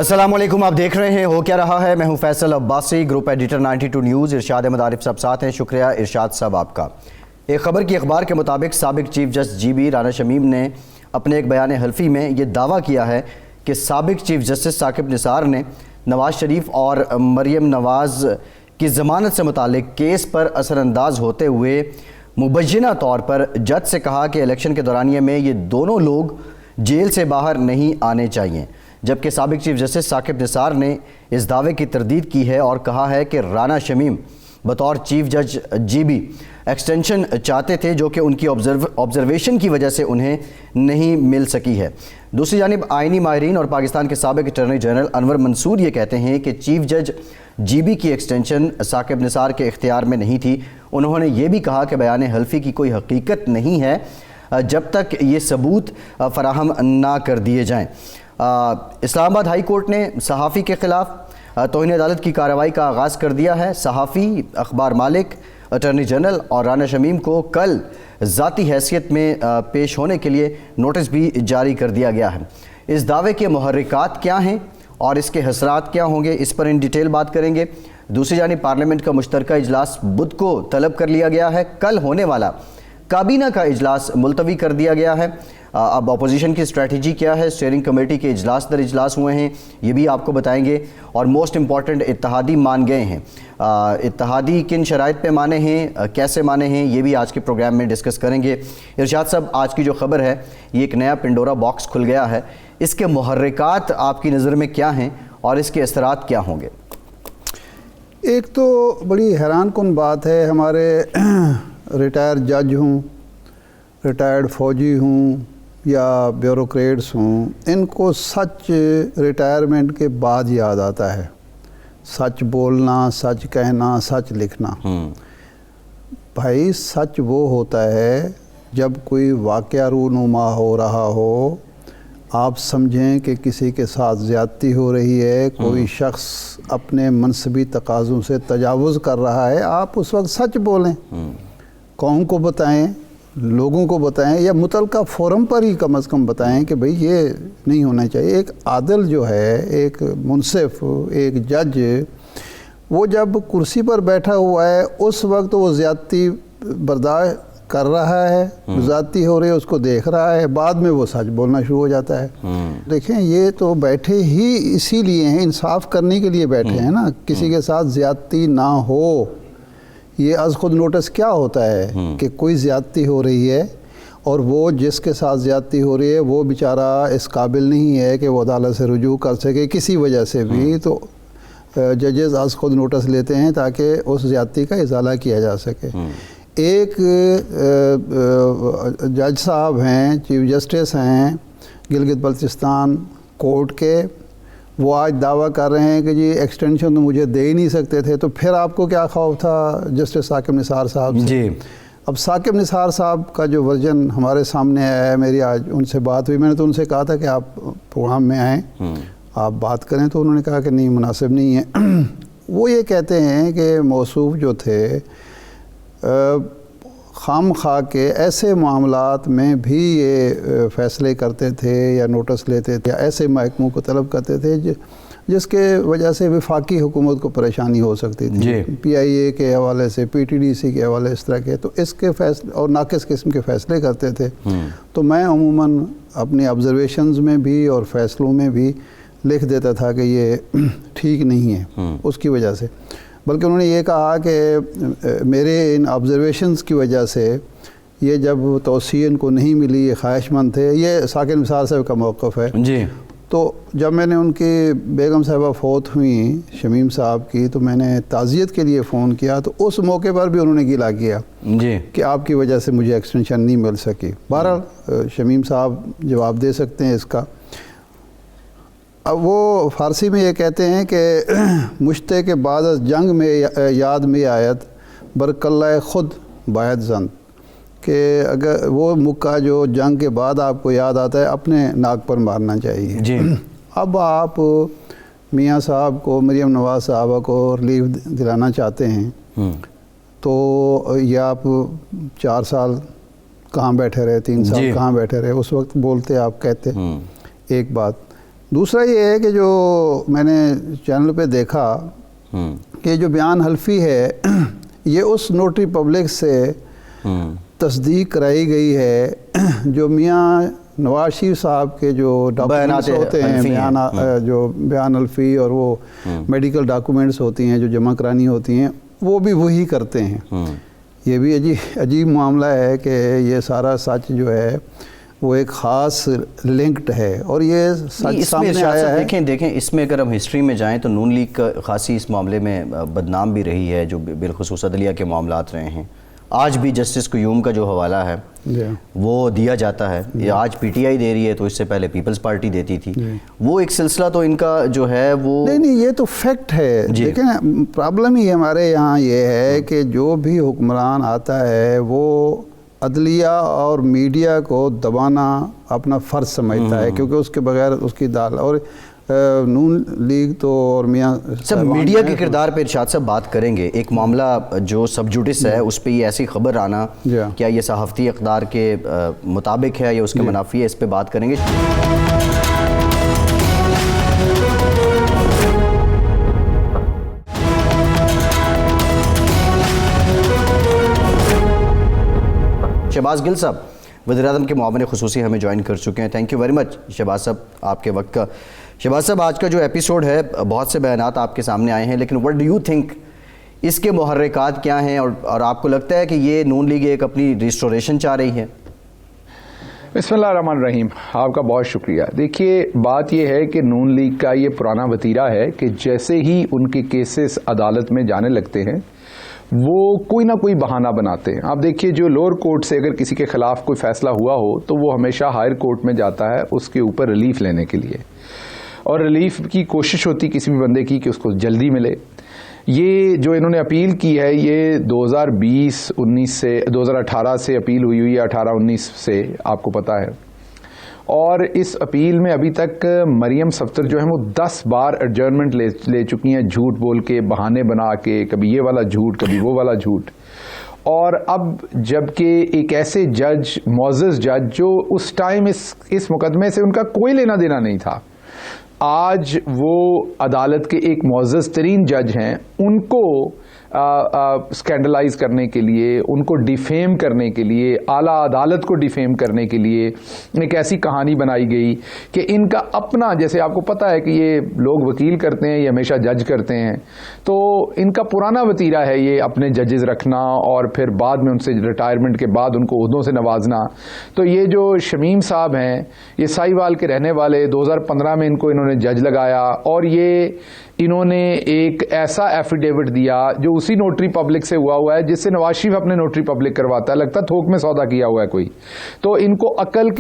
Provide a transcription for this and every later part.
السلام علیکم، آپ دیکھ رہے ہیں ہو کیا رہا ہے۔ میں ہوں Faisal Abbasi, group editor 92 news. Irshad Ahmed Arif Sahib ساتھ ہیں، شکریہ ارشاد صاحب آپ کا۔ ایک خبر کی اخبار کے مطابق سابق chief justice G B Rana Shamim نے اپنے ایک بیان حلفی میں یہ دعویٰ کیا ہے کہ سابق چیف جسٹس ثاقب نثار نے نواز شریف اور مریم نواز کی ضمانت سے متعلق کیس پر اثر انداز ہوتے ہوئے مبینہ طور پر جج سے کہا کہ الیکشن کے دورانیے میں یہ دونوں لوگ جیل سے باہر نہیں آنے چاہیے، جبکہ سابق چیف جسٹس ثاقب نثار نے اس دعوے کی تردید کی ہے اور کہا ہے کہ رانا شمیم بطور چیف جج جی بی ایکسٹینشن چاہتے تھے جو کہ ان کی آبزرویشن کی وجہ سے انہیں نہیں مل سکی ہے۔ دوسری جانب آئینی ماہرین اور پاکستان کے سابق اٹارنی جنرل انور منصور یہ کہتے ہیں کہ چیف جج جی بی کی ایکسٹینشن ثاقب نثار کے اختیار میں نہیں تھی۔ انہوں نے یہ بھی کہا کہ بیان حلفی کی کوئی حقیقت نہیں ہے جب تک یہ ثبوت فراہم نہ کر دیے جائیں۔ اسلام آباد ہائی کورٹ نے صحافی کے خلاف توہین عدالت کی کارروائی کا آغاز کر دیا ہے۔ صحافی، اخبار مالک، اٹارنی جنرل اور رانا شمیم کو کل ذاتی حیثیت میں پیش ہونے کے لیے نوٹس بھی جاری کر دیا گیا ہے۔ اس دعوے کے محرکات کیا ہیں اور اس کے حسرات کیا ہوں گے، اس پر ان ڈیٹیل بات کریں گے۔ دوسری جانب پارلیمنٹ کا مشترکہ اجلاس بدھ کو طلب کر لیا گیا ہے۔ کل ہونے والا کابینہ کا اجلاس ملتوی کر دیا گیا ہے۔ اب اپوزیشن کی اسٹریٹجی کیا ہے، اسٹیئرنگ کمیٹی کے اجلاس در اجلاس ہوئے ہیں، یہ بھی آپ کو بتائیں گے۔ اور موسٹ امپورٹنٹ، اتحادی مان گئے ہیں۔ اتحادی کن شرائط پہ مانے ہیں، کیسے مانے ہیں، یہ بھی آج کے پروگرام میں ڈسکس کریں گے۔ ارشاد صاحب، آج کی جو خبر ہے یہ ایک نیا پنڈورا باکس کھل گیا ہے، اس کے محرکات آپ کی نظر میں کیا ہیں اور اس کے اثرات کیا ہوں گے؟ ایک تو بڑی حیران کن بات ہے، ہمارے ریٹائر جج ہوں، ریٹائرڈ فوجی ہوں یا بیوروکریٹس ہوں، ان کو سچ ریٹائرمنٹ کے بعد یاد آتا ہے۔ سچ بولنا، سچ کہنا، سچ لکھنا۔ بھائی سچ وہ ہوتا ہے جب کوئی واقعہ رونما ہو رہا ہو، آپ سمجھیں کہ کسی کے ساتھ زیادتی ہو رہی ہے، کوئی شخص اپنے منصبی تقاضوں سے تجاوز کر رہا ہے، آپ اس وقت سچ بولیں، قوم کو بتائیں، لوگوں کو بتائیں، یا متعلقہ فورم پر ہی کم از کم بتائیں کہ بھئی یہ نہیں ہونا چاہیے۔ ایک عادل جو ہے، ایک منصف، ایک جج، وہ جب کرسی پر بیٹھا ہوا ہے اس وقت وہ زیادتی برداشت کر رہا ہے، زیادتی ہو رہی ہے، اس کو دیکھ رہا ہے، بعد میں وہ سچ بولنا شروع ہو جاتا ہے۔ دیکھیں یہ تو بیٹھے ہی اسی لیے ہیں، انصاف کرنے کے لیے بیٹھے ہیں نا، کسی کے ساتھ زیادتی نہ ہو۔ یہ از خود نوٹس کیا ہوتا ہے کہ کوئی زیادتی ہو رہی ہے اور وہ جس کے ساتھ زیادتی ہو رہی ہے وہ بیچارہ اس قابل نہیں ہے کہ وہ عدالت سے رجوع کر سکے کسی وجہ سے بھی، تو ججز از خود نوٹس لیتے ہیں تاکہ اس زیادتی کا ازالہ کیا جا سکے۔ ایک جج صاحب ہیں، چیف جسٹس ہیں گلگت بلتستان کورٹ کے، وہ آج دعویٰ کر رہے ہیں کہ جی ایکسٹینشن تو مجھے دے ہی نہیں سکتے تھے، تو پھر آپ کو کیا خوف تھا جسٹس ثاقب نثار صاحب سے؟ جی اب ثاقب نثار صاحب کا جو ورژن ہمارے سامنے آیا ہے، میری آج ان سے بات ہوئی، میں نے تو ان سے کہا تھا کہ آپ پروگرام میں آئیں، آپ بات کریں، تو انہوں نے کہا کہ نہیں، مناسب نہیں ہے۔ وہ یہ کہتے ہیں کہ موصوف جو تھے خام خواہ کے ایسے معاملات میں بھی یہ فیصلے کرتے تھے یا نوٹس لیتے تھے، ایسے محکموں کو طلب کرتے تھے جس کے وجہ سے وفاقی حکومت کو پریشانی ہو سکتی تھی، پی آئی اے کے حوالے سے، پی ٹی ڈی سی کے حوالے اس طرح کے، تو اس کے فیصلے اور ناقص قسم کے فیصلے کرتے تھے۔ تو میں عموماً اپنی آبزرویشنز میں بھی اور فیصلوں میں بھی لکھ دیتا تھا کہ یہ ٹھیک نہیں ہے اس کی وجہ سے، بلکہ انہوں نے یہ کہا کہ میرے ان آبزرویشنز کی وجہ سے یہ جب توسیع ان کو نہیں ملی، یہ خواہش مند تھے، یہ ثاقب نثار صاحب کا موقف ہے۔ جی، تو جب میں نے ان کی بیگم صاحبہ فوت ہوئیں شمیم صاحب کی، تو میں نے تعزیت کے لیے فون کیا، تو اس موقع پر بھی انہوں نے گلا کیا کہ آپ کی وجہ سے مجھے ایکسٹینشن نہیں مل سکی۔ بہرحال شمیم صاحب جواب دے سکتے ہیں اس کا۔ اب وہ فارسی میں یہ کہتے ہیں کہ مشتے کے بعد از جنگ میں یاد میں آیت برکلہ خود باید زن، کہ اگر وہ مکہ جو جنگ کے بعد آپ کو یاد آتا ہے اپنے ناک پر مارنا چاہیے۔ جی، اب آپ میاں صاحب کو، مریم نواز صاحبہ کو ریلیف دلانا چاہتے ہیں، تو یہ آپ 4 سال کہاں بیٹھے رہے، 3 سال کہاں بیٹھے رہے، اس وقت بولتے آپ کہتے ایک بات۔ دوسرا یہ ہے کہ جو میں نے چینل پہ دیکھا کہ جو بیان حلفی ہے یہ اس نوٹری پبلک سے تصدیق کرائی گئی ہے جو میاں نواز شریف صاحب کے جو ڈاکومنٹس ہوتے ہیں جو بیان حلفی اور وہ میڈیکل ڈاکومنٹس ہوتی ہیں جو جمع کرانی ہوتی ہیں وہ بھی وہی کرتے ہیں. یہ بھی عجیب معاملہ ہے کہ یہ سارا سچ جو ہے وہ ایک خاص لنکڈ ہے اور یہ سچ سامنے آیا ہے. دیکھیں اس میں اگر ہم ہسٹری میں جائیں تو نون لیگ خاصی اس معاملے میں بدنام بھی رہی ہے جو بالخصوص عدلیہ کے معاملات رہے ہیں. آج بھی جسٹس قیوم کا جو حوالہ ہے وہ دیا جاتا ہے. یہ آج پی ٹی آئی دے رہی ہے تو اس سے پہلے پیپلز پارٹی دیتی تھی. وہ ایک سلسلہ تو ان کا جو ہے وہ نہیں یہ تو فیکٹ ہے. دیکھیں پرابلم ہی ہمارے یہاں یہ ہے کہ جو بھی حکمران آتا ہے وہ عدلیہ اور میڈیا کو دبانا اپنا فرض سمجھتا ہے کیونکہ اس کے بغیر اس کی دال اور نون لیگ تو اور میاں سب میڈیا کے کردار پہ ارشاد صاحب بات کریں گے. ایک معاملہ جو سب جوڈس ہے اس پہ یہ ایسی خبر آنا کیا یہ صحافتی اقدار کے مطابق ہے یا اس کے منافی ہے, اس پہ بات کریں گے. شہباز گل صاحب وزیراعظم کے معاون خصوصی ہمیں جوائن کر چکے ہیں. Thank you very much Shehbaz صاحب آپ کے وقت کا. شہباز صاحب آج کا جو ایپیسوڈ ہے بہت سے بیانات آپ کے سامنے آئے ہیں لیکن وٹ ڈو یو تھنک اس کے محرکات کیا ہیں اور آپ کو لگتا ہے کہ یہ نون لیگ ایک اپنی ریسٹوریشن چاہ رہی ہے؟ بسم اللہ الرحمن الرحیم. آپ کا بہت شکریہ. دیکھیے بات یہ ہے کہ نون لیگ کا یہ پرانا وتیرہ ہے کہ جیسے ہی ان کے کیسز عدالت میں جانے لگتے ہیں وہ کوئی نہ کوئی بہانہ بناتے ہیں. آپ دیکھیے جو لوور کورٹ سے اگر کسی کے خلاف کوئی فیصلہ ہوا ہو تو وہ ہمیشہ ہائر کورٹ میں جاتا ہے اس کے اوپر ریلیف لینے کے لیے اور ریلیف کی کوشش ہوتی کسی بھی بندے کی کہ اس کو جلدی ملے. یہ جو انہوں نے اپیل کی ہے یہ 2020-19 سے 2018 سے اپیل ہوئی ہے 18-19 سے آپ کو پتا ہے. اور اس اپیل میں ابھی تک مریم صفدر جو ہیں وہ 10 بار ایڈجرنمنٹ لے چکی ہیں جھوٹ بول کے بہانے بنا کے, کبھی یہ والا جھوٹ کبھی وہ والا جھوٹ. اور اب جبکہ ایک ایسے جج معزز جج جو اس ٹائم اس مقدمے سے ان کا کوئی لینا دینا نہیں تھا آج وہ عدالت کے ایک معزز ترین جج ہیں ان کو اسکینڈلائز کرنے کے لیے ان کو ڈیفیم کرنے کے لیے اعلیٰ عدالت کو ڈیفیم کرنے کے لیے ایک ایسی کہانی بنائی گئی کہ ان کا اپنا جیسے آپ کو پتا ہے کہ یہ لوگ وکیل کرتے ہیں یہ ہمیشہ جج کرتے ہیں تو ان کا پرانا وتیرہ ہے یہ اپنے ججز رکھنا اور پھر بعد میں ان سے ریٹائرمنٹ کے بعد ان کو عہدوں سے نوازنا. تو یہ جو شمیم صاحب ہیں یہ ساہیوال کے رہنے والے 2015 میں انہوں نے جج لگایا اور یہ انہوں نے ایک ایسا ایفیڈیوٹ دیا جو اسی نوٹری پبلک سے ہوا ہے جس سے نواز شریف اپنے نوٹری پبلک کرواتا ہے. لگتا ہے تھوک میں سودا کیا ہوا ہے کوئی. تو ان کو نقل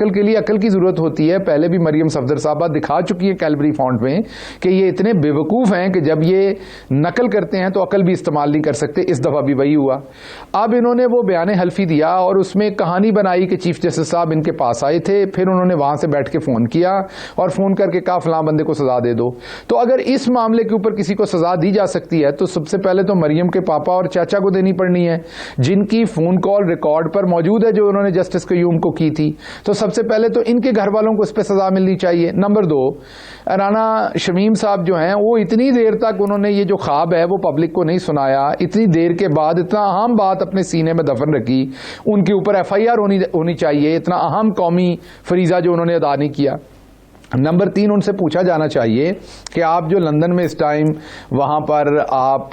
کے لیے عقل کی ضرورت ہوتی ہے. پہلے بھی مریم صفدر صاحبہ دکھا چکی ہے کیلبری فونٹ میں کہ یہ اتنے بے وقوف ہیں کہ جب یہ نقل کرتے ہیں تو عقل بھی استعمال نہیں کر سکتے. اس دفعہ بھی وہی ہوا. اب انہوں نے وہ بیان حلفی دیا اور اس میں کہانی بنائی کہ چیف جسٹس صاحب ان کے پاس آئے تھے, پھر انہوں نے وہاں سے بیٹھ کے فون کیا اور فون کر کے کہا فلاں بندے کو سزا دے دو. تو اگر اس معاملے کے اوپر کسی کو سزا دی جا سکتی ہے تو سب سے پہلے تو مریم کے پاپا اور چاچا کو دینی پڑنی ہے جن کی فون کال ریکارڈ پر موجود ہے جو انہوں نے جسٹس قیوم کو کی تھی. تو سب سے پہلے تو ان کے گھر والوں کو اس پہ سزا ملنی چاہیے. نمبر 2 رانا شمیم صاحب جو ہیں وہ اتنی دیر تک انہوں نے یہ جو خواب ہے وہ پبلک کو نہیں سنایا. اتنی دیر کے بعد اتنا اہم بات اپنے سینے میں دفن رکھی. ان کے اوپر FIR ہونی چاہیے. اتنا اہم قومی فریضہ جو انہوں نے ادا نہیں کیا. نمبر 3 ان سے پوچھا جانا چاہیے کہ آپ جو لندن میں اس ٹائم وہاں پر آپ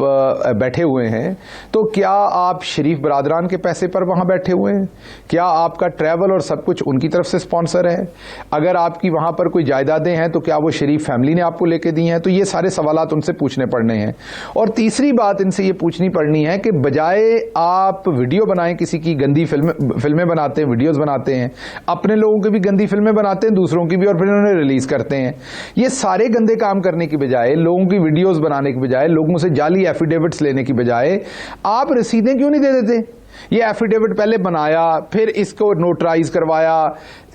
بیٹھے ہوئے ہیں تو کیا آپ شریف برادران کے پیسے پر وہاں بیٹھے ہوئے ہیں؟ کیا آپ کا ٹریول اور سب کچھ ان کی طرف سے سپانسر ہے؟ اگر آپ کی وہاں پر کوئی جائیدادیں ہیں تو کیا وہ شریف فیملی نے آپ کو لے کے دی ہیں؟ تو یہ سارے سوالات ان سے پوچھنے پڑنے ہیں. اور تیسری بات ان سے یہ پوچھنی پڑنی ہے کہ بجائے آپ ویڈیو بنائیں کسی کی گندی فلمیں بناتے ہیں ویڈیوز بناتے ہیں اپنے لوگوں کی بھی گندی فلمیں بناتے ہیں دوسروں کی بھی اور پھر انہوں نے ریلیز کرتے ہیں. یہ سارے گندے کام کرنے کی بجائے لوگوں کی ویڈیوز بنانے کی بجائے لوگوں سے جعلی ایفیڈیوٹس لینے کی بجائے آپ رسیدیں کیوں نہیں دے دیتے؟ یہ ایفیڈیوٹ پہلے بنایا پھر اس کو نوٹرائز کروایا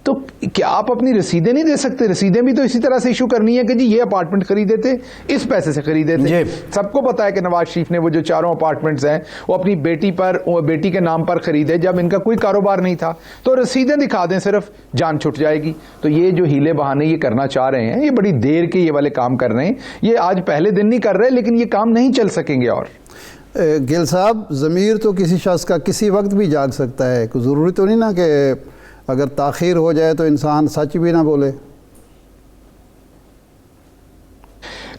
تو کیا آپ اپنی رسیدیں نہیں دے سکتے؟ رسیدیں بھی تو اسی طرح سے ایشو کرنی ہے کہ جی یہ اپارٹمنٹ خریدے تھے اس پیسے سے خریدے تھے. سب کو پتا ہے کہ نواز شریف نے وہ جو 4 اپارٹمنٹس ہیں وہ اپنی بیٹی کے نام پر خریدے جب ان کا کوئی کاروبار نہیں تھا. تو رسیدیں دکھا دیں صرف, جان چھٹ جائے گی. تو یہ جو ہیلے بہانے یہ کرنا چاہ رہے ہیں, یہ بڑی دیر کے یہ والے کام کر رہے ہیں. یہ آج پہلے دن نہیں کر رہے, لیکن یہ کام نہیں چل سکیں گے. اور گل صاحب, ضمیر تو کسی شخص کا کسی وقت بھی جاگ سکتا ہے. کوئی ضروری تو نہیں نا کہ اگر تاخیر ہو جائے تو انسان سچ بھی نہ بولے.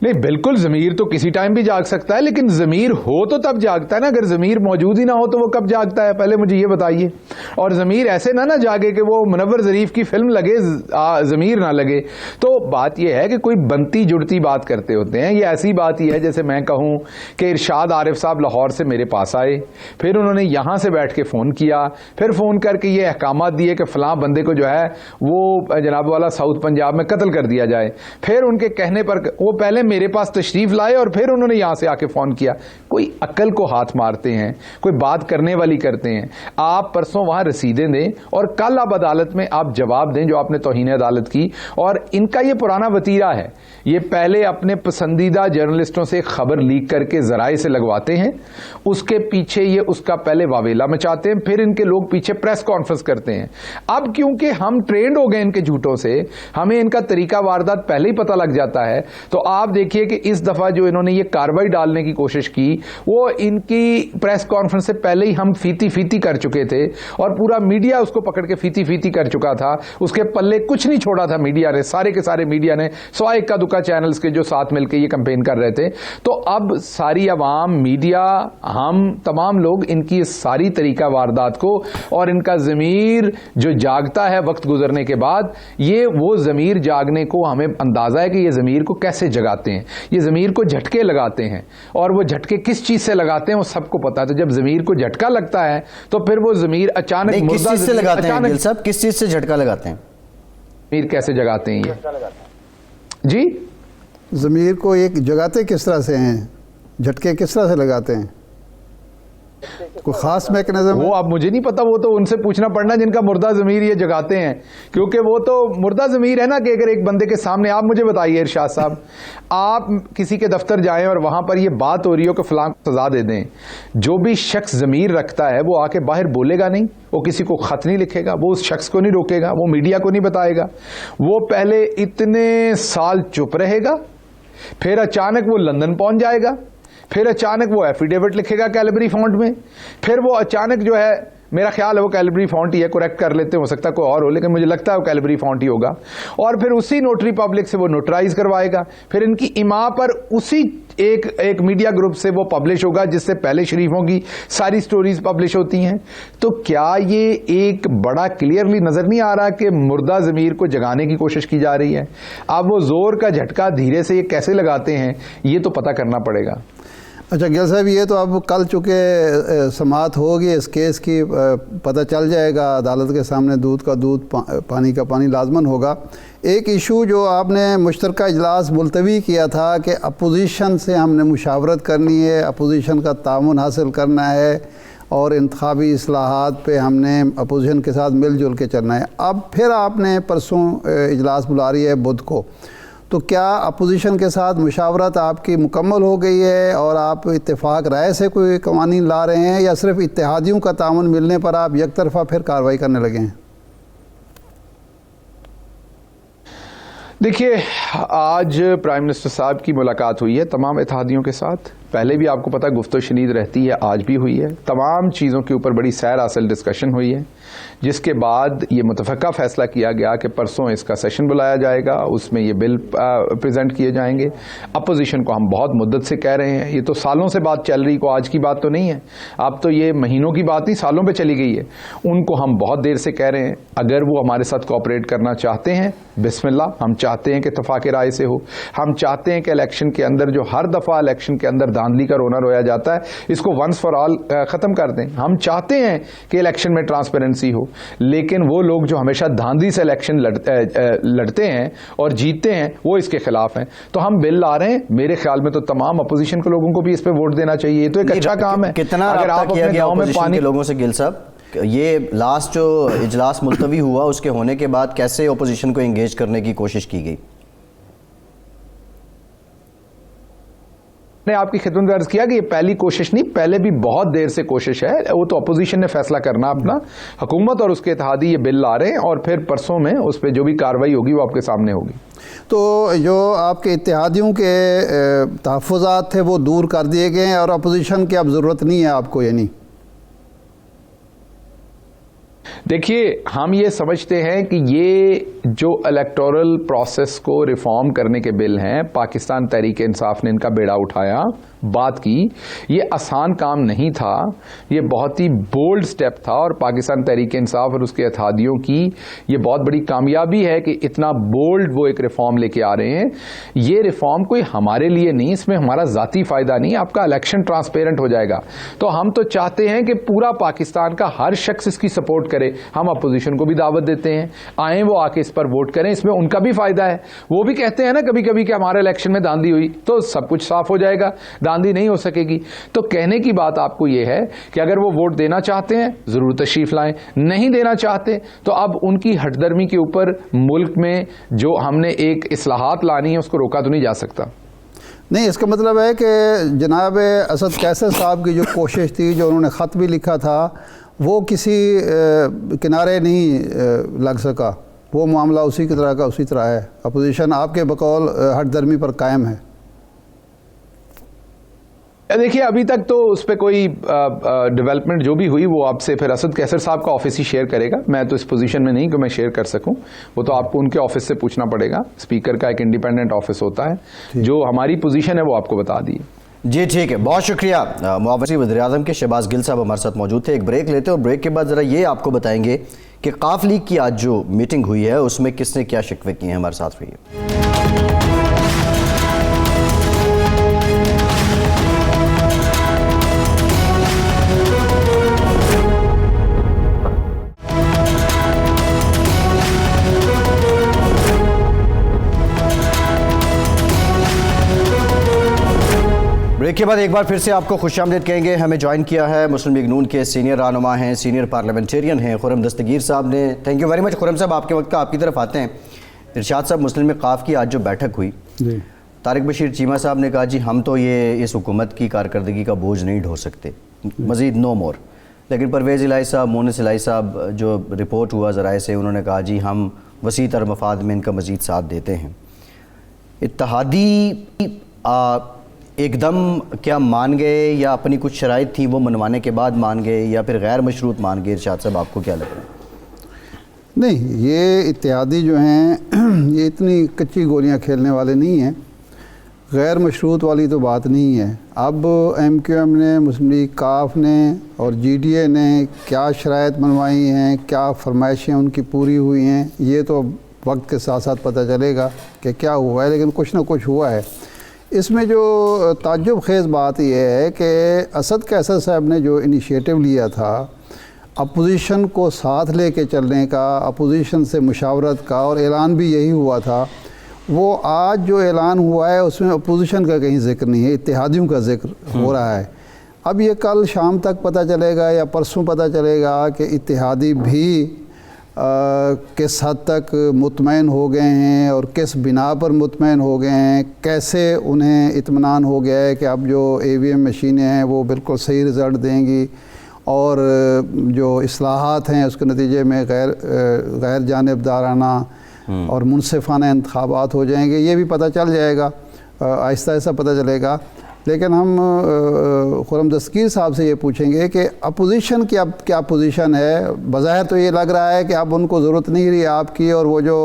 نہیں, بالکل ضمیر تو کسی ٹائم بھی جاگ سکتا ہے, لیکن ضمیر ہو تو تب جاگتا ہے نا. اگر ضمیر موجود ہی نہ ہو تو وہ کب جاگتا ہے, پہلے مجھے یہ بتائیے. اور ضمیر ایسے نہ جاگے کہ وہ منور ظریف کی فلم لگے ضمیر نہ لگے. تو بات یہ ہے کہ کوئی بنتی جڑتی بات کرتے ہوتے ہیں. یہ ایسی بات ہی ہے جیسے میں کہوں کہ ارشاد عارف صاحب لاہور سے میرے پاس آئے, پھر انہوں نے یہاں سے بیٹھ کے فون کیا, پھر فون کر کے یہ احکامات دیے کہ فلاں بندے کو جو ہے وہ جناب والا ساؤتھ پنجاب میں قتل کر دیا جائے. پھر ان کے کہنے پر وہ پہلے میرے پاس تشریف لائے اور پھر انہوں نے یہاں سے آ کے فون کیا. کوئی عقل کو ہاتھ مارتے ہیں, کوئی بات کرنے والی کرتے ہیں. آپ پرسوں وہاں رسیدیں دیں اور کل آپ عدالت میں آپ جواب دیں جو آپ نے توہین عدالت کی. اور ان کا یہ پرانا وتیرہ ہے, یہ پہلے اپنے پسندیدہ جرنلسٹوں سے خبر لیک کر کے ذرائع سے لگواتے ہیں, اس کے پیچھے یہ اس کا پہلے واویلا مچاتے ہیں, پھر ان کے لوگ پیچھے پریس کانفرنس کرتے ہیں. اب کیونکہ ہم ٹرینڈ ہو گئے ان کے جھوٹوں سے, ہمیں ان کا طریقہ واردات پہلے ہی پتہ لگ جاتا ہے. تو آپ دیکھیے کہ اس دفعہ جو انہوں نے یہ کاروائی ڈالنے کی کوشش کی, وہ ان کی پریس کانفرنس سے پہلے ہی ہم فیتی کر چکے تھے, اور پورا میڈیا اس کو پکڑ کے فیتی کر چکا تھا. اس کے پلے کچھ نہیں چھوڑا تھا میڈیا نے, سارے کے سارے میڈیا نے, سوائے اکا دکا چینلز کے جو ساتھ مل کے یہ کمپین کر رہے تھے. تو اب ساری عوام, میڈیا, ہم تمام لوگ ان کی ساری طریقہ واردات کو, اور ان کا ضمیر جو جاگتا ہے وقت گزرنے کے بعد, یہ وہ ضمیر جاگنے کو ہمیں اندازہ ہے کہ یہ ضمیر کو کیسے جگاتے ہیں. یہ ضمیر کو جھٹکے لگاتے ہیں, اور وہ جھٹکے کس چیز سے لگاتے ہیں وہ سب کو پتا ہے. تو جب ضمیر کو جھٹکا لگتا ہے تو پھر وہ ضمیر اچانک کس چیز سے لگاتے ہیں گل صاحب, کس چیز سے جھٹکا لگاتے ہیں؟ ضمیر کیسے جگاتے ہیں یہ جی؟ ضمیر کو ایک جگاتے کس طرح سے ہیں, جھٹکے کس طرح سے لگاتے ہیں, کوئی خاص میکنزم؟ وہ اب مجھے نہیں پتا, وہ تو ان سے پوچھنا پڑنا جن کا مردہ ضمیر یہ جگاتے ہیں, کیونکہ وہ تو مردہ ضمیر ہے نا. کہ اگر ایک بندے کے سامنے, آپ مجھے بتائیے ارشاد صاحب, آپ کسی کے دفتر جائیں اور وہاں پر یہ بات ہو رہی ہو کہ فلاں کو سزا دے دیں, جو بھی شخص ضمیر رکھتا ہے وہ آ کے باہر بولے گا نہیں, وہ کسی کو خط نہیں لکھے گا, وہ اس شخص کو نہیں روکے گا, وہ میڈیا کو نہیں بتائے گا. وہ پہلے اتنے سال چپ رہے گا, پھر اچانک وہ لندن پہنچ جائے گا, پھر اچانک وہ ایفیڈیوٹ لکھے گا کیلیبری فونٹ میں, پھر وہ اچانک جو ہے, میرا خیال ہے وہ کیلیبری فونٹ ہی ہے, کریکٹ کر لیتے ہیں, ہو سکتا ہے کوئی اور ہو, لیکن مجھے لگتا ہے وہ کیلیبری فونٹ ہی ہوگا. اور پھر اسی نوٹری پبلک سے وہ نوٹرائز کروائے گا, پھر ان کی اما پر اسی ایک میڈیا گروپ سے وہ پبلش ہوگا جس سے پہلے شریفوں کی ساری سٹوریز پبلش ہوتی ہیں. تو کیا یہ ایک بڑا کلیئرلی نظر نہیں آ رہا کہ مردہ ضمیر کو جگانے کی کوشش کی جا رہی ہے؟ اب وہ زور کا جھٹکا دھیرے سے یہ کیسے لگاتے ہیں یہ تو پتہ کرنا پڑے گا. اچھا گل صاحب, یہ تو اب کل چونکہ سماعت ہوگی اس کیس کی, پتہ چل جائے گا عدالت کے سامنے, دودھ کا دودھ پانی کا پانی لازماً ہوگا. ایک ایشو جو آپ نے مشترکہ اجلاس ملتوی کیا تھا کہ اپوزیشن سے ہم نے مشاورت کرنی ہے, اپوزیشن کا تعاون حاصل کرنا ہے, اور انتخابی اصلاحات پہ ہم نے اپوزیشن کے ساتھ مل جل کے چلنا ہے. اب پھر آپ نے پرسوں اجلاس بلا رہی ہے بدھ کو, تو کیا اپوزیشن کے ساتھ مشاورت آپ کی مکمل ہو گئی ہے اور آپ اتفاق رائے سے کوئی قوانین لا رہے ہیں, یا صرف اتحادیوں کا تعاون ملنے پر آپ یک طرفہ پھر کارروائی کرنے لگے ہیں؟ دیکھیے, آج پرائم منسٹر صاحب کی ملاقات ہوئی ہے تمام اتحادیوں کے ساتھ. پہلے بھی آپ کو پتا گفت و شنید رہتی ہے, آج بھی ہوئی ہے. تمام چیزوں کے اوپر بڑی سیر حاصل ڈسکشن ہوئی ہے, جس کے بعد یہ متفقہ فیصلہ کیا گیا کہ پرسوں اس کا سیشن بلایا جائے گا, اس میں یہ بل پریزنٹ کیے جائیں گے. اپوزیشن کو ہم بہت مدت سے کہہ رہے ہیں, یہ تو سالوں سے بات چل رہی, کو آج کی بات تو نہیں ہے, اب تو یہ مہینوں کی بات نہیں, سالوں پہ چلی گئی ہے. ان کو ہم بہت دیر سے کہہ رہے ہیں, اگر وہ ہمارے ساتھ کوآپریٹ کرنا چاہتے ہیں بسم اللہ. ہم چاہتے ہیں کہ اتفاق رائے سے ہو, ہم چاہتے ہیں کہ الیکشن کے اندر جو ہر دفعہ الیکشن کے اندر دھاندلی کا رونا رویا جاتا ہے اس کو ونس فار آل ختم کر دیں. ہم چاہتے ہیں کہ الیکشن میں ٹرانسپیرنسی ہو, لیکن وہ لوگ جو ہمیشہ دھاندلی سے الیکشن لڑتے ہیں اور جیتتے ہیں وہ اس کے خلاف ہیں. تو ہم بل لا رہے ہیں, میرے خیال میں تو تمام اپوزیشن کے لوگوں کو بھی اس پہ ووٹ دینا چاہیے. یہ تو ایک اچھا کام ہے. کتنا اگر آپ کیا اپنے گیا گاؤں میں اپوزیشن پانی کے لوگوں سے گل صاحب؟ یہ لاسٹ جو اجلاس ملتوی ہوا اس کے ہونے کے بعد کیسے اپوزیشن کو انگیج کرنے کی کوشش کی گئی؟ نے آپ کی خدمت میں عرض کیا کہ یہ پہلی کوشش نہیں، پہلے بھی بہت دیر سے کوشش ہے، وہ تو اپوزیشن نے فیصلہ کرنا اپنا، حکومت اور اس کے اتحادی یہ بل لا رہے ہیں اور پھر پرسوں میں اس پہ جو بھی کارروائی ہوگی وہ آپ کے سامنے ہوگی۔ تو جو آپ کے اتحادیوں کے تحفظات تھے وہ دور کر دیے گئے ہیں اور اپوزیشن کی اب ضرورت نہیں ہے آپ کو؟ یعنی دیکھیے، ہم یہ سمجھتے ہیں کہ یہ جو الیکٹورل پروسیس کو ریفارم کرنے کے بل ہیں، پاکستان تحریک انصاف نے ان کا بیڑا اٹھایا، بات کی، یہ آسان کام نہیں تھا، یہ بہت ہی بولڈ سٹیپ تھا، اور پاکستان تحریک انصاف اور اس کے اتحادیوں کی یہ بہت بڑی کامیابی ہے کہ اتنا بولڈ وہ ایک ریفارم لے کے آ رہے ہیں۔ یہ ریفارم کوئی ہمارے لیے نہیں، اس میں ہمارا ذاتی فائدہ نہیں، آپ کا الیکشن ٹرانسپیرنٹ ہو جائے گا۔ تو ہم تو چاہتے ہیں کہ پورا پاکستان کا ہر شخص اس کی سپورٹ کرے، ہم اپوزیشن کو بھی دعوت دیتے ہیں، آئیں وہ آ کے اس پر ووٹ کریں، اس میں ان کا بھی فائدہ ہے۔ وہ بھی کہتے ہیں نا کبھی کبھی کہ ہمارے الیکشن میں داندھی ہوئی، تو سب کچھ صاف ہو جائے گا، داندھی نہیں ہو سکے گی۔ تو کہنے کی بات آپ کو یہ ہے کہ اگر وہ ووٹ دینا چاہتے ہیں ضرور تشریف لائیں، نہیں دینا چاہتے تو اب ان کی ہٹ درمی کے اوپر ملک میں جو ہم نے ایک اصلاحات لانی ہے اس کو روکا تو نہیں جا سکتا۔ نہیں، اس کا مطلب ہے کہ جناب اسد قیصر صاحب کی جو کوشش تھی، جو انہوں نے خط بھی لکھا تھا، وہ کسی کنارے نہیں لگ سکا، وہ معاملہ اسی کی طرح کا اسی طرح ہے، اپوزیشن آپ کے بقول ہٹ درمی پر قائم ہے۔ دیکھیے، ابھی تک تو اس پہ کوئی ڈیولپمنٹ جو بھی ہوئی وہ آپ سے پھر اسد قیصر صاحب کا آفس ہی شیئر کرے گا، میں تو اس پوزیشن میں نہیں کہ میں شیئر کر سکوں، وہ تو آپ کو ان کے آفس سے پوچھنا پڑے گا، اسپیکر کا ایک انڈیپینڈنٹ آفس ہوتا ہے، جو ہماری پوزیشن ہے وہ آپ کو بتا دی۔ جی ٹھیک ہے، بہت شکریہ۔ معاون وزیر اعظم کے شہباز گل صاحب ہمارے ساتھ موجود تھے۔ ایک بریک لیتے اور بریک کے بعد ذرا یہ آپ کو بتائیں گے کہ قاف لیگ کی آج جو میٹنگ ہوئی ہے اس میں کس نے کیا شکوے کیے ہیں، ہمارے ساتھ رہیے۔ بریک کے بعد ایک بار پھر سے آپ کو خوش آمدید کہیں گے۔ ہمیں جوائن کیا ہے مسلم لیگ نون کے سینئر رہنما ہیں، سینئر پارلیمنٹیرین ہیں خرم دستگیر صاحب نے۔ تھینک یو ویری مچ خرم صاحب، آپ کے وقت کا آپ کی طرف آتے ہیں۔ ارشاد صاحب، مسلم قاف کی آج جو بیٹھک ہوئی، طارق بشیر چیمہ صاحب نے کہا جی ہم تو یہ اس حکومت کی کارکردگی کا بوجھ نہیں ڈھو سکتے، مزید نو مور، لیکن پرویز الہی صاحب، مونس الہی صاحب جو رپورٹ ہوا ذرائع سے، انہوں نے کہا جی ہم وسیع تر مفاد میں ان کا مزید ساتھ دیتے ہیں۔ اتحادی ایک دم کیا مان گئے یا اپنی کچھ شرائط تھیں وہ منوانے کے بعد مان گئے یا پھر غیر مشروط مان گئے؟ ارشاد صاحب آپ کو کیا لگ رہا ہے؟ نہیں، یہ اتحادی جو ہیں یہ اتنی کچی گولیاں کھیلنے والے نہیں ہیں، غیر مشروط والی تو بات نہیں ہے۔ اب ایم کیو ایم نے، مسلم لیگ قاف نے اور جی ڈی اے نے کیا شرائط منوائی ہیں، کیا فرمائشیں ان کی پوری ہوئی ہیں، یہ تو وقت کے ساتھ ساتھ پتہ چلے گا کہ کیا ہوا ہے، لیکن کچھ نہ کچھ ہوا ہے۔ اس میں جو تعجب خیز بات یہ ہے کہ اسد قیصر صاحب نے جو انیشیٹو لیا تھا اپوزیشن کو ساتھ لے کے چلنے کا، اپوزیشن سے مشاورت کا، اور اعلان بھی یہی ہوا تھا، وہ آج جو اعلان ہوا ہے اس میں اپوزیشن کا کہیں ذکر نہیں ہے، اتحادیوں کا ذکر ہو رہا ہے۔ اب یہ کل شام تک پتہ چلے گا یا پرسوں پتہ چلے گا کہ اتحادی بھی کس حد تک مطمئن ہو گئے ہیں اور کس بنا پر مطمئن ہو گئے ہیں، کیسے انہیں اطمینان ہو گیا ہے کہ اب جو اے وی ایم مشینیں ہیں وہ بالکل صحیح رزلٹ دیں گی اور جو اصلاحات ہیں اس کے نتیجے میں غیر جانبدارانہ اور منصفانہ انتخابات ہو جائیں گے۔ یہ بھی پتہ چل جائے گا، آہستہ آہستہ پتہ چلے گا۔ لیکن ہم خرم دستگیر صاحب سے یہ پوچھیں گے کہ اپوزیشن کی اب کیا پوزیشن ہے؟ بظاہر تو یہ لگ رہا ہے کہ اب ان کو ضرورت نہیں رہی آپ کی، اور وہ جو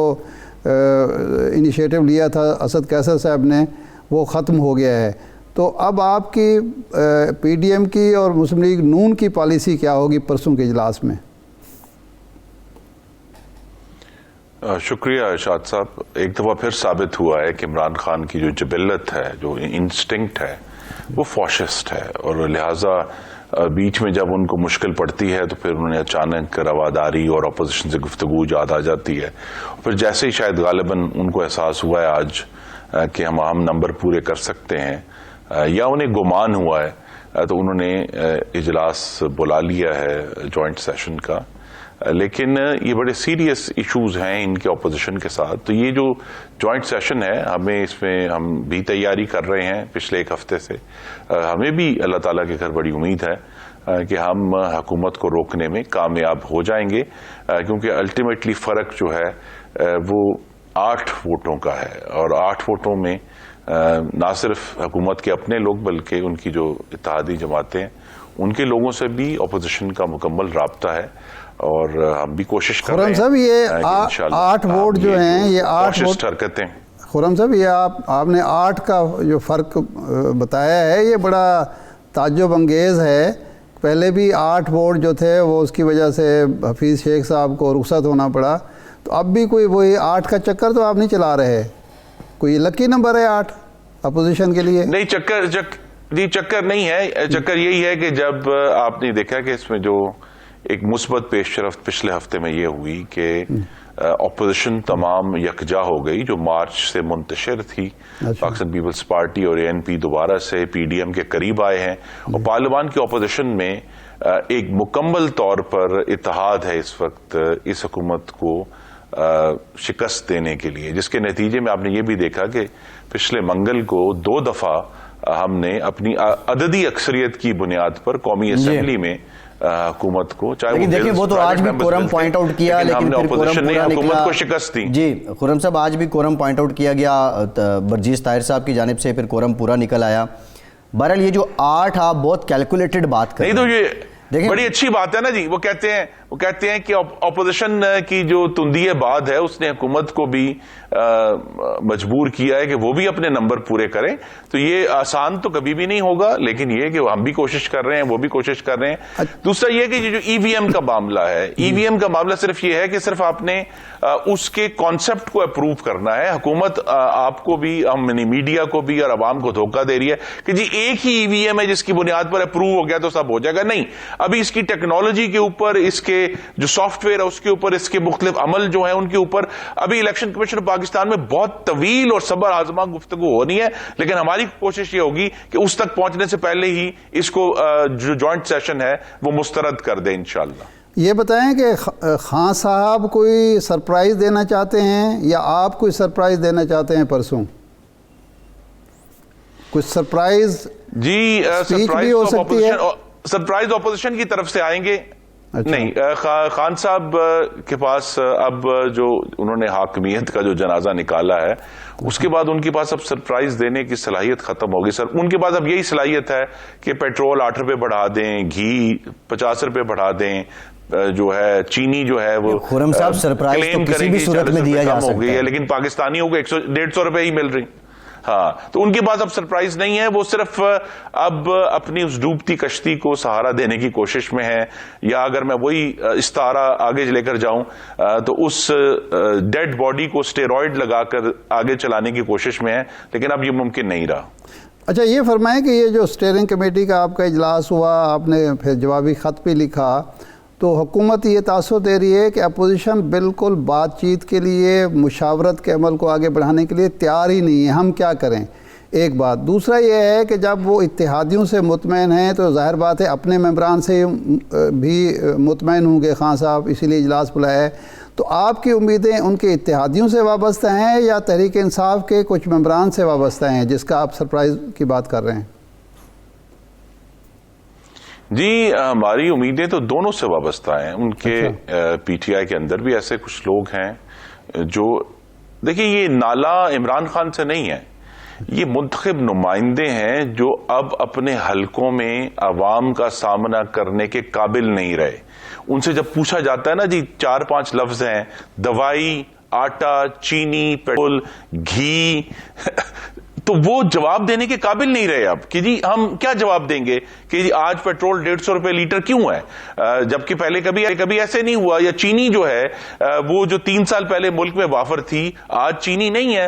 انیشیٹو لیا تھا اسد قیصر صاحب نے وہ ختم ہو گیا ہے۔ تو اب آپ کی پی ڈی ایم کی اور مسلم لیگ نون کی پالیسی کیا ہوگی پرسوں کے اجلاس میں؟ شکریہ ارشاد صاحب۔ ایک دفعہ پھر ثابت ہوا ہے کہ عمران خان کی جو جبلت ہے، جو انسٹنکٹ ہے، وہ فاشسٹ ہے، اور لہٰذا بیچ میں جب ان کو مشکل پڑتی ہے تو پھر انہیں اچانک رواداری اور اپوزیشن سے گفتگو یاد آ جاتی ہے۔ پھر جیسے ہی شاید غالباً ان کو احساس ہوا ہے آج کہ ہم نمبر پورے کر سکتے ہیں، یا انہیں گمان ہوا ہے، تو انہوں نے اجلاس بلا لیا ہے جوائنٹ سیشن کا، لیکن یہ بڑے سیریس ایشوز ہیں ان کے اپوزیشن کے ساتھ. تو یہ جو جوائنٹ سیشن ہے اس میں ہم بھی تیاری کر رہے ہیں پچھلے ایک ہفتے سے. ہمیں بھی اللہ تعالیٰ کے گھر بڑی امید ہے کہ ہم حکومت کو روکنے میں کامیاب ہو جائیں گے، کیونکہ الٹیمیٹلی فرق جو ہے وہ 8 ووٹوں کا ہے، اور 8 ووٹوں میں نہ صرف حکومت کے اپنے لوگ بلکہ ان کی جو اتحادی جماعتیں ان کے لوگوں سے بھی اپوزیشن کا مکمل رابطہ ہے، اور ہم بھی کوشش کر رہے ہیں. خرم صاحب یہ 8 ووٹ جو ہیں، یہ 8 ووٹ حرکتیں، خرم صاحب یہ آپ نے 8 کا جو فرق بتایا ہے یہ بڑا تعجب انگیز ہے. پہلے بھی 8 ووٹ جو تھے وہ اس کی وجہ سے حفیظ شیخ صاحب کو رخصت ہونا پڑا، تو اب بھی کوئی وہی 8 کا چکر تو آپ نہیں چلا رہے؟ کوئی لکی نمبر ہے 8 اپوزیشن کے لیے؟ نہیں، چکر نہیں ہے. چکر یہی ہے کہ جب آپ نے دیکھا کہ اس میں جو ایک مثبت پیش رفت پچھلے ہفتے میں یہ ہوئی کہ اپوزیشن تمام یکجا ہو گئی جو مارچ سے منتشر تھی. پاکستان پیپلز پارٹی اور ANP دوبارہ سے PDM کے قریب آئے ہیں، اور پارلیمان کی اپوزیشن میں ایک مکمل طور پر اتحاد ہے اس وقت اس حکومت کو شکست دینے کے لیے، جس کے نتیجے میں آپ نے یہ بھی دیکھا کہ پچھلے منگل کو 2 دفعہ ہم نے اپنی عددی اکثریت کی بنیاد پر قومی اسمبلی میں حکومت کو، چاہے لیکن دیکھیں وہ تو آج بھی کورم پوائنٹ آؤٹ کیا، لیکن پھر اپوزیشن نے حکومت کو شکست دی. جی خرم صاحب، آج بھی کورم پوائنٹ آؤٹ کیا گیا برجیز طاہر صاحب کی جانب سے، پھر کورم پورا نکل آیا. بہرحال یہ جو 8 آپ بہت کیلکولیٹڈ بات کریں، نہیں تو یہ بڑی اچھی بات ہے نا جی. وہ کہتے ہیں کہ اپوزیشن کی جو تندی باد ہے اس نے حکومت کو بھی مجبور کیا ہے کہ وہ بھی اپنے نمبر پورے کریں. تو یہ آسان تو کبھی بھی نہیں ہوگا، لیکن یہ کہ ہم بھی کوشش کر رہے ہیں، وہ بھی کوشش کر رہے ہیں. دوسرا یہ کہ جو EVM کا معاملہ ہے، EVM کا معاملہ صرف یہ ہے کہ صرف آپ نے اس کے کانسیپٹ کو اپروو کرنا ہے. حکومت آپ کو بھی، میڈیا کو بھی اور عوام کو دھوکہ دے رہی ہے کہ جی ایک ہی EVM ہے جس کی بنیاد پر اپروو ہو گیا تو سب ہو جائے گا. نہیں، ابھی اس کی ٹیکنالوجی کے اوپر، اس کے جو سافٹ ویئر ہے اس کے اوپر، اس کے مختلف عمل جو ہیں ان کے اوپر ابھی الیکشن کمیشن پاکستان میں بہت طویل اور صبر آزما گفتگو ہونی ہے. لیکن ہماری کوشش یہ ہوگی کہ اس تک پہنچنے سے پہلے ہی اس کو جو جوائنٹ سیشن ہے وہ مسترد کر دیں انشاءاللہ. یہ بتائیں کہ خان صاحب کوئی سرپرائز دینا چاہتے ہیں یا آپ کوئی سرپرائز دینا چاہتے ہیں پرسوں؟ کچھ سرپرائز جی بھی ہو سکتی ہے؟ سرپرائز اپوزیشن کی طرف سے آئیں گے. نہیں، خان صاحب کے پاس اب جو انہوں نے حاکمیت کا جو جنازہ نکالا ہے اس کے بعد ان کے پاس اب سرپرائز دینے کی صلاحیت ختم ہوگی. سر ان کے پاس اب یہی صلاحیت ہے کہ پیٹرول 8 روپے بڑھا دیں، گھی 50 روپے بڑھا دیں، جو ہے چینی جو ہے وہ خرم صاحب سرپرائز تو کسی بھی صورت میں دیا جا سکتا ہے، لیکن پاکستانیوں کو 150 روپے ہی مل رہی. ہاں، تو ان کے پاس اب سرپرائز نہیں ہے. وہ صرف اب اپنی اس ڈوبتی کشتی کو سہارا دینے کی کوشش میں ہے، یا اگر میں وہی استعارہ آگے لے کر جاؤں تو اس ڈیڈ باڈی کو اسٹیرائڈ لگا کر آگے چلانے کی کوشش میں ہے، لیکن اب یہ ممکن نہیں رہا. اچھا یہ فرمائیں کہ یہ جو اسٹیئرنگ کمیٹی کا آپ کا اجلاس ہوا، آپ نے پھر جوابی خط بھی لکھا، تو حکومت یہ تاثر دے رہی ہے کہ اپوزیشن بالکل بات چیت کے لیے، مشاورت کے عمل کو آگے بڑھانے کے لیے تیار ہی نہیں ہے. ہم کیا کریں؟ ایک بات. دوسرا یہ ہے کہ جب وہ اتحادیوں سے مطمئن ہیں تو ظاہر بات ہے اپنے ممبران سے بھی مطمئن ہوں گے خان صاحب، اسی لیے اجلاس بلایا ہے. تو آپ کی امیدیں ان کے اتحادیوں سے وابستہ ہیں یا تحریک انصاف کے کچھ ممبران سے وابستہ ہیں جس کا آپ سرپرائز کی بات کر رہے ہیں؟ جی ہماری امیدیں تو دونوں سے وابستہ ہیں. ان کے PTI کے اندر بھی ایسے کچھ لوگ ہیں جو، دیکھیں یہ نالا عمران خان سے نہیں ہے، یہ منتخب نمائندے ہیں جو اب اپنے حلقوں میں عوام کا سامنا کرنے کے قابل نہیں رہے. ان سے جب پوچھا جاتا ہے نا جی 4-5 لفظ ہیں، دوائی، آٹا، چینی، پیٹرول، گھی، تو وہ جواب دینے کے قابل نہیں رہے اب کہ جی ہم کیا جواب دیں گے کہ جی آج پیٹرول 150 روپے لیٹر کیوں ہے، جبکہ پہلے کبھی ایسے نہیں ہوا. یا چینی جو ہے وہ جو 3 سال پہلے ملک میں وافر تھی آج چینی نہیں ہے.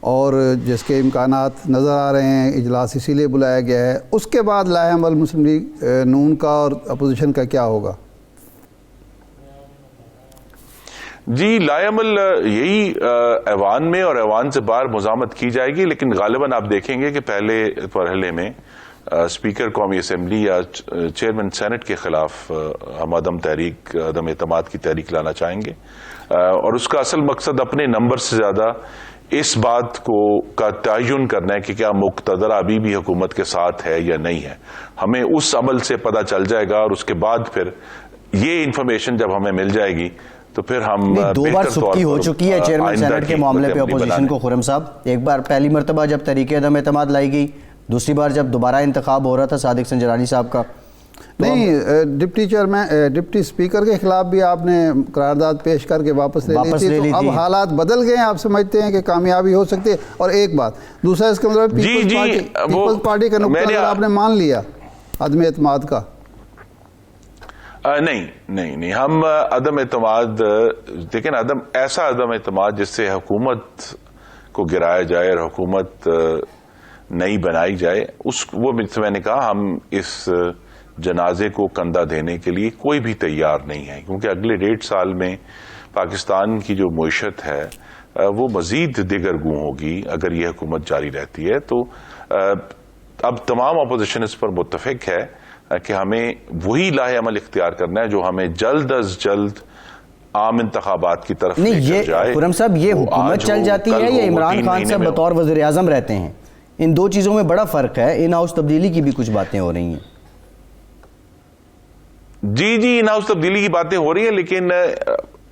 اور جس کے امکانات نظر آ رہے ہیں، اجلاس اسی لیے بلایا گیا ہے. اس کے بعد لائحہ عمل مسلم لیگ نون کا اور اپوزیشن کا کیا ہوگا؟ جی، لائحہ عمل یہی ایوان میں اور ایوان سے باہر مزاحمت کی جائے گی، لیکن غالباً آپ دیکھیں گے کہ پہلے مرحلے میں اسپیکر قومی اسمبلی یا چیئرمین سینٹ کے خلاف ہم عدم اعتماد کی تحریک لانا چاہیں گے، اور اس کا اصل مقصد اپنے نمبر سے زیادہ اس بات کا تعین کرنا ہے کہ کیا مقتدرہ ابھی بھی حکومت کے ساتھ ہے یا نہیں ہے. ہمیں اس عمل سے پتہ چل جائے گا، اور اس کے بعد پھر یہ انفارمیشن جب ہمیں مل جائے گی تو پھر ہم 2 بار سکی ہو چکی ہے چیئرمین سینٹ کے معاملے پہ اپوزیشن کو. خرم صاحب، ایک بار پہلی مرتبہ جب تحریک عدم اعتماد لائی گئی، دوسری بار جب دوبارہ انتخاب ہو رہا تھا صادق سنجرانی صاحب کا. نہیں، ڈپٹی اسپیکر کے خلاف بھی آپ نے قرارداد پیش کر کے واپس لے لی تھی، تو اب حالات بدل گئے ہیں، آپ سمجھتے ہیں کہ کامیابی ہو سکتی ہے؟ اور ایک بات دوسرا، اس کا مطلب پیپلز پارٹی کا نقطہ نظر آپ نے مان لیا عدم اعتماد کا؟ نہیں، ہم عدم اعتماد دیکھیں، ایسا عدم اعتماد جس سے حکومت کو گرایا جائے اور حکومت نئی بنائی جائے، وہ میں نے کہا ہم اس جنازے کو کندھا دینے کے لیے کوئی بھی تیار نہیں ہے، کیونکہ اگلے 1.5 سال میں پاکستان کی جو معیشت ہے وہ مزید دیگرگوں ہوگی اگر یہ حکومت جاری رہتی ہے. تو اب تمام اپوزیشن اس پر متفق ہے کہ ہمیں وہی لائحہ عمل اختیار کرنا ہے جو ہمیں جلد از جلد عام انتخابات کی طرف لے کر جائے. خرم صاحب، یہ حکومت چل جاتی ہے یا عمران خان صاحب بطور وزیر اعظم رہتے ہیں؟ ان 2 چیزوں میں بڑا فرق ہے. ان ہاؤس تبدیلی کی بھی کچھ باتیں ہو رہی ہیں. جی، ان ہاؤس تبدیلی کی باتیں ہو رہی ہیں، لیکن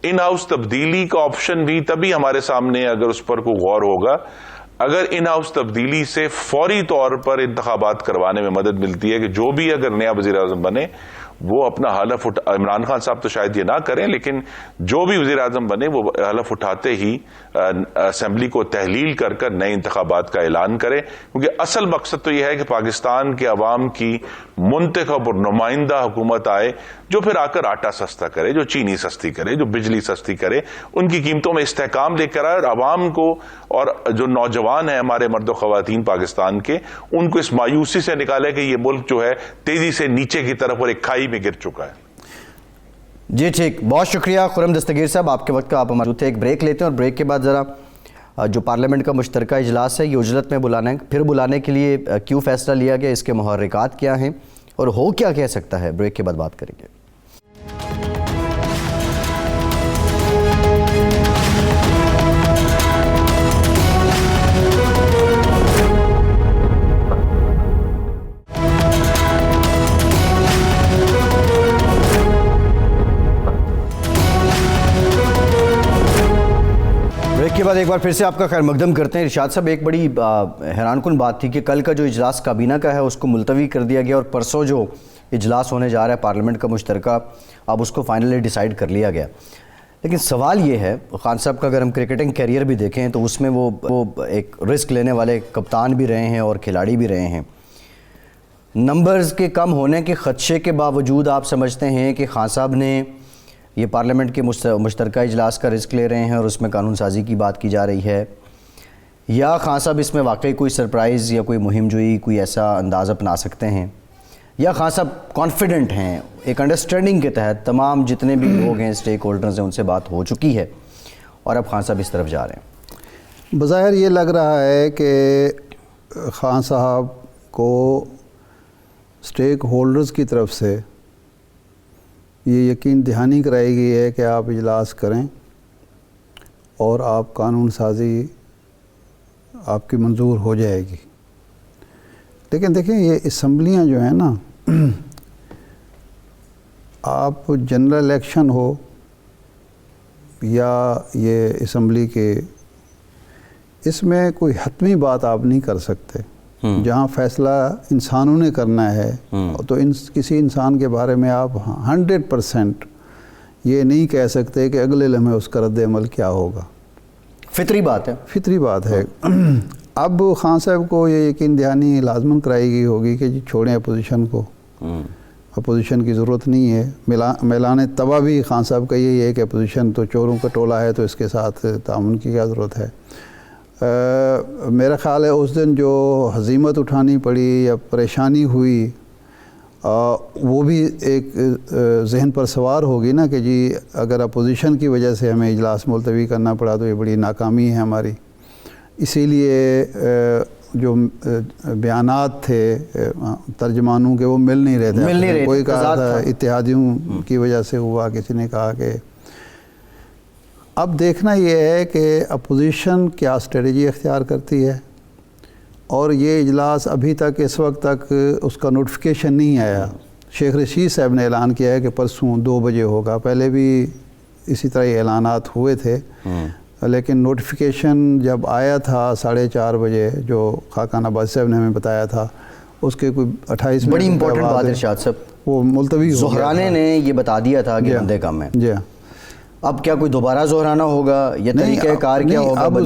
ان ہاؤس تبدیلی کا آپشن بھی تبھی ہمارے سامنے اگر اس پر کوئی غور ہوگا اگر ان ہاؤس تبدیلی سے فوری طور پر انتخابات کروانے میں مدد ملتی ہے کہ جو بھی اگر نیا وزیر اعظم بنے وہ اپنا حلف عمران خان صاحب تو شاید یہ نہ کریں، لیکن جو بھی وزیر اعظم بنے وہ حلف اٹھاتے ہی اسمبلی کو تحلیل کر کر نئے انتخابات کا اعلان کرے، کیونکہ اصل مقصد تو یہ ہے کہ پاکستان کے عوام کی منتخب اور نمائندہ حکومت آئے جو پھر آ کر آٹا سستا کرے، جو چینی سستی کرے، جو بجلی سستی کرے، ان کی قیمتوں میں استحکام لے کر آئے، اور عوام کو اور جو نوجوان ہیں ہمارے مرد و خواتین پاکستان کے، ان کو اس مایوسی سے نکالے کہ یہ ملک جو ہے تیزی سے نیچے کی طرف اور ایک کھائی میں گر چکا ہے. جی ٹھیک، بہت شکریہ خرم دستگیر صاحب، آپ کے وقت کا آپ موجود تھے. ایک بریک لیتے ہیں اور بریک کے بعد ذرا جو پارلیمنٹ کا مشترکہ اجلاس ہے یہ اجلت میں بلانے کے لیے کیوں فیصلہ لیا گیا، اس کے محرکات کیا ہیں اور ہو کیا کہہ سکتا ہے، بریک کے بعد بات کریں گے. کے بعد ایک بار پھر سے آپ کا خیر مقدم کرتے ہیں. ارشاد صاحب، ایک بڑی حیران کن بات تھی کہ کل کا جو اجلاس کابینہ کا ہے اس کو ملتوی کر دیا گیا اور پرسوں جو اجلاس ہونے جا رہا ہے پارلیمنٹ کا مشترکہ، اب اس کو فائنلی ڈیسائیڈ کر لیا گیا. لیکن سوال یہ ہے، خان صاحب کا اگر ہم کرکٹنگ کیریئر بھی دیکھیں تو اس میں وہ ایک رسک لینے والے کپتان بھی رہے ہیں اور کھلاڑی بھی رہے ہیں. نمبرز کے کم ہونے کے خدشے کے باوجود آپ سمجھتے ہیں کہ خان صاحب نے یہ پارلیمنٹ کے مشترکہ اجلاس کا رسک لے رہے ہیں اور اس میں قانون سازی کی بات کی جا رہی ہے، یا خان صاحب اس میں واقعی کوئی سرپرائز یا کوئی مہم جوئی کوئی ایسا انداز اپنا سکتے ہیں، یا خان صاحب کانفیڈنٹ ہیں ایک انڈرسٹینڈنگ کے تحت تمام جتنے بھی لوگ ہیں اسٹیک ہولڈرز ہیں ان سے بات ہو چکی ہے اور اب خان صاحب اس طرف جا رہے ہیں؟ بظاہر یہ لگ رہا ہے کہ خان صاحب کو اسٹیک ہولڈرز کی طرف سے یہ یقین دہانی کرائی گئی ہے کہ آپ اجلاس کریں اور آپ قانون سازی آپ کی منظور ہو جائے گی. لیکن دیکھیں یہ اسمبلیاں جو ہیں نا، آپ جنرل الیکشن ہو یا یہ اسمبلی کے، اس میں کوئی حتمی بات آپ نہیں کر سکتے. جہاں فیصلہ انسانوں نے کرنا ہے تو کسی انسان کے بارے میں آپ 100% یہ نہیں کہہ سکتے کہ اگلے لمحے اس کا رد عمل کیا ہوگا. فطری بات ہے، فطری بات ہے. اب خان صاحب کو یہ یقین دہانی لازماً کرائی گئی ہوگی کہ جی چھوڑیں اپوزیشن کو، اپوزیشن کی ضرورت نہیں ہے. میلان طبع بھی خان صاحب کا یہی ہے کہ اپوزیشن تو چوروں کا ٹولہ ہے تو اس کے ساتھ تعاون کی کیا ضرورت ہے. میرا خیال ہے اس دن جو ہزیمت اٹھانی پڑی یا پریشانی ہوئی وہ بھی ایک ذہن پر سوار ہوگی نا کہ جی اگر اپوزیشن کی وجہ سے ہمیں اجلاس ملتوی کرنا پڑا تو یہ بڑی ناکامی ہے ہماری. اسی لیے جو بیانات تھے ترجمانوں کے وہ مل نہیں رہے تھے. کوئی کہا تھا اتحادیوں کی وجہ سے ہوا, کسی نے کہا کہ. اب دیکھنا یہ ہے کہ اپوزیشن کیا اسٹریٹجی اختیار کرتی ہے, اور یہ اجلاس ابھی تک اس وقت تک اس کا نوٹیفیکیشن نہیں آیا. شیخ رشید صاحب نے اعلان کیا ہے کہ پرسوں 2 بجے ہوگا, پہلے بھی اسی طرح یہ اعلانات ہوئے تھے, لیکن نوٹیفیکیشن جب آیا تھا 4:30 بجے جو خاقان عباسی صاحب نے ہمیں بتایا تھا, اس کے کوئی 28 منٹ بڑی امپورٹنٹ بات ارشاد صاحب, وہ ملتوی ہو گیا. زہرانے نے یہ بتا دیا تھا کہ بندے کم ہیں. جی, اب کیا کوئی دوبارہ زہرانہ ہوگا یا طریقہ کار کیا ہوگا؟ اب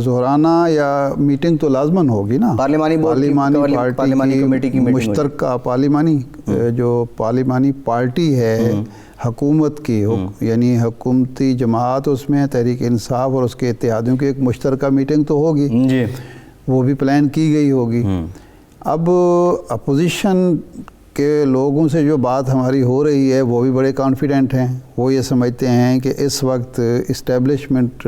زہرانہ یا میٹنگ تو لازماً ہوگی نا, پارلیمانی پارٹی کی مشترکہ پارلیمانی جو پارلیمانی پارٹی ہے حکومت کی, یعنی حکومتی جماعت اس میں تحریک انصاف اور اس کے اتحادیوں کی ایک مشترکہ میٹنگ تو ہوگی جی, وہ بھی پلان کی گئی ہوگی. اب اپوزیشن کہ لوگوں سے جو بات ہماری ہو رہی ہے وہ بھی بڑے کانفیڈنٹ ہیں, وہ یہ سمجھتے ہیں کہ اس وقت اسٹیبلشمنٹ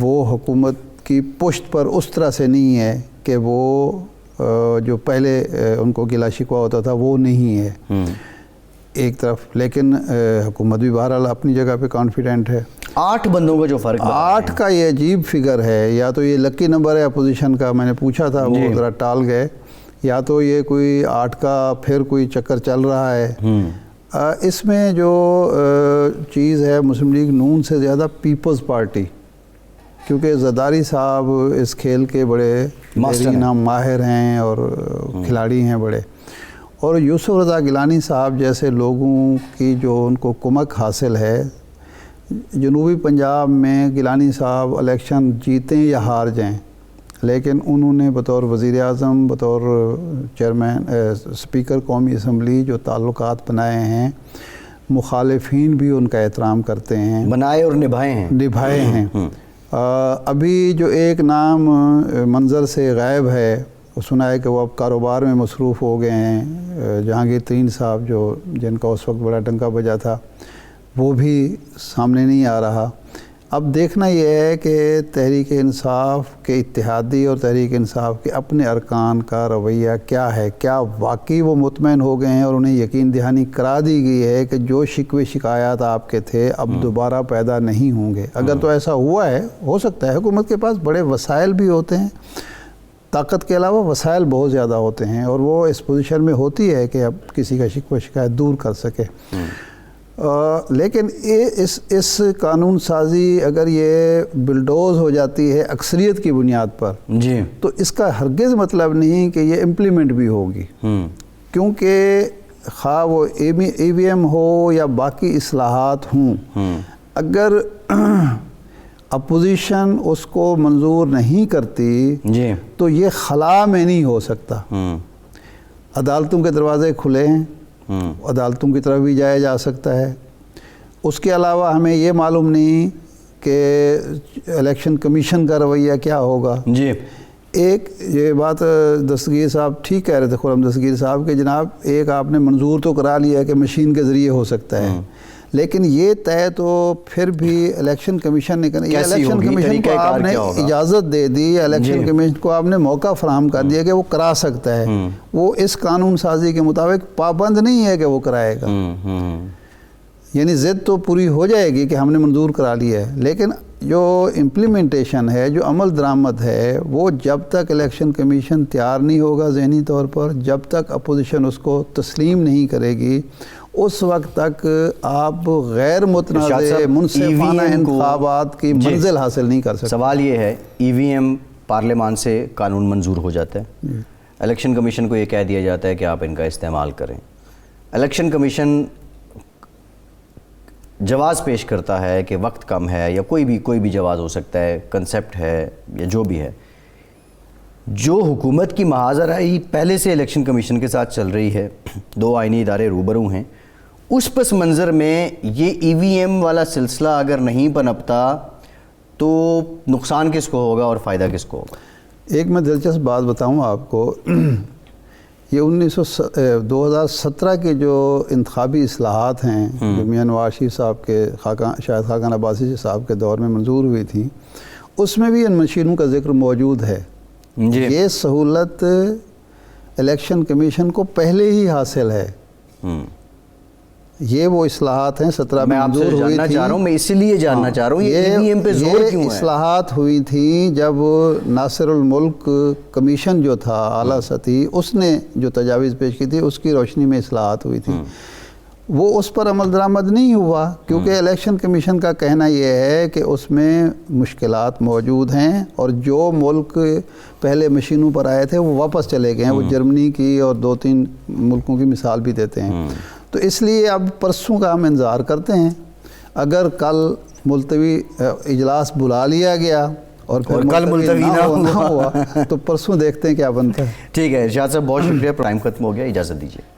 وہ حکومت کی پشت پر اس طرح سے نہیں ہے کہ وہ جو پہلے ان کو گلہ شکوہ ہوتا تھا وہ نہیں ہے ایک طرف, لیکن حکومت بھی بہرحال اپنی جگہ پہ کانفیڈنٹ ہے. 8 بندوں کا جو فرق 8 کا یہ عجیب فگر ہے, یا تو یہ لکی نمبر ہے اپوزیشن کا, میں نے پوچھا تھا وہ ذرا ٹال گئے, یا تو یہ کوئی 8 کا پھر کوئی چکر چل رہا ہے. اس میں جو چیز ہے مسلم لیگ نون سے زیادہ پیپلز پارٹی, کیونکہ زرداری صاحب اس کھیل کے بڑے ماہر ہیں اور کھلاڑی ہیں بڑے, اور یوسف رضا گیلانی صاحب جیسے لوگوں کی جو ان کو کمک حاصل ہے. جنوبی پنجاب میں گیلانی صاحب الیکشن جیتیں یا ہار جائیں, لیکن انہوں نے بطور وزیر اعظم, بطور چیئرمین اسپیکر قومی اسمبلی جو تعلقات بنائے ہیں, مخالفین بھی ان کا احترام کرتے ہیں, بنائے اور نبھائے ہیں. ابھی جو ایک نام منظر سے غائب ہے, سنا ہے کہ وہ اب کاروبار میں مصروف ہو گئے ہیں, جہانگیر ترین صاحب جو جن کا اس وقت بڑا ڈنکا بجا تھا, وہ بھی سامنے نہیں آ رہا. اب دیکھنا یہ ہے کہ تحریک انصاف کے اتحادی اور تحریک انصاف کے اپنے ارکان کا رویہ کیا ہے, کیا واقعی وہ مطمئن ہو گئے ہیں اور انہیں یقین دہانی کرا دی گئی ہے کہ جو شکوے شکایات آپ کے تھے اب دوبارہ پیدا نہیں ہوں گے. اگر تو ایسا ہوا ہے, ہو سکتا ہے حکومت کے پاس بڑے وسائل بھی ہوتے ہیں, طاقت کے علاوہ وسائل بہت زیادہ ہوتے ہیں, اور وہ اس پوزیشن میں ہوتی ہے کہ اب کسی کا شکوہ شکایت دور کر سکے. لیکن اس قانون سازی اگر یہ بلڈوز ہو جاتی ہے اکثریت کی بنیاد پر جی, تو اس کا ہرگز مطلب نہیں کہ یہ امپلیمنٹ بھی ہوگی, کیونکہ خواہ وہ ای وی ایم ہو یا باقی اصلاحات ہوں, اگر اپوزیشن اس کو منظور نہیں کرتی جی, تو یہ خلا میں نہیں ہو سکتا. عدالتوں کے دروازے کھلے ہیں, عدالتوں کی طرف بھی جایا جا سکتا ہے. اس کے علاوہ ہمیں یہ معلوم نہیں کہ الیکشن کمیشن کا رویہ کیا ہوگا جی. ایک یہ بات دستگیر صاحب ٹھیک کہہ رہے تھے, خرم دستگیر صاحب, کہ جناب ایک آپ نے منظور تو کرا لیا کہ مشین کے ذریعے ہو سکتا ہے, لیکن یہ طے تو پھر بھی الیکشن کمیشن نے کرنا. الیکشن کمیشن کو آپ نے اجازت دے دی, الیکشن کمیشن کو آپ نے موقع فراہم کر دیا کہ وہ کرا سکتا ہے, وہ اس قانون سازی کے مطابق پابند نہیں ہے کہ وہ کرائے گا. یعنی ضد تو پوری ہو جائے گی کہ ہم نے منظور کرا لیا ہے, لیکن جو امپلیمنٹیشن ہے, جو عمل درآمد ہے, وہ جب تک الیکشن کمیشن تیار نہیں ہوگا ذہنی طور پر, جب تک اپوزیشن اس کو تسلیم نہیں کرے گی, اس وقت تک آپ غیر متنازع منصفانہ انتخابات کی منزل حاصل نہیں کر سکتے. سوال یہ ہے, ای وی ایم پارلیمان سے قانون منظور ہو جاتا ہے, الیکشن کمیشن کو یہ کہہ دیا جاتا ہے کہ آپ ان کا استعمال کریں. الیکشن کمیشن جواز پیش کرتا ہے کہ وقت کم ہے, یا کوئی بھی جواز ہو سکتا ہے, کنسیپٹ ہے یا جو بھی ہے. جو حکومت کی محاذ رائی پہلے سے الیکشن کمیشن کے ساتھ چل رہی ہے, 2 آئینی ادارے روبرو ہیں, اس پس منظر میں یہ ای وی ایم والا سلسلہ اگر نہیں پنپتا تو نقصان کس کو ہوگا اور فائدہ کس کو ہوگا؟ ایک میں دلچسپ بات بتاؤں آپ کو، یہ 2017 کے جو انتخابی اصلاحات ہیں جو میاں نواز شریف صاحب کے شاہد خاقان عباسی صاحب کے دور میں منظور ہوئی تھی، اس میں بھی ان مشینوں کا ذکر موجود ہے۔ جی یہ سہولت الیکشن کمیشن کو پہلے ہی حاصل ہے۔ یہ وہ اصلاحات ہیں 17 میں میں آپ سے منظور ہوئی جاننا تھی۔ چاہ رہا ہوں، میں اسی لیے جاننا چاہ رہا ہوں یہ EVM پہ زور کیوں یہ ہے؟ اصلاحات ہوئی تھی جب ناصر الملک کمیشن جو تھا اعلیٰ سطحی، اس نے جو تجاویز پیش کی تھی اس کی روشنی میں اصلاحات ہوئی تھی۔ وہ اس پر عمل درآمد نہیں ہوا کیونکہ الیکشن کمیشن کا کہنا یہ ہے کہ اس میں مشکلات موجود ہیں، اور جو ملک پہلے مشینوں پر آئے تھے وہ واپس چلے گئے ہیں۔ وہ جرمنی کی اور 2-3 ملکوں کی مثال بھی دیتے ہیں۔ تو اس لیے اب پرسوں کا ہم انتظار کرتے ہیں۔ اگر کل ملتوی اجلاس بلا لیا گیا اور پھر کل ملتوی نہ ہوا تو پرسوں دیکھتے ہیں کیا بنتا ہے۔ ٹھیک ہے ارشاد صاحب، بہت شکریہ، ٹائم ختم ہو گیا، اجازت دیجیے۔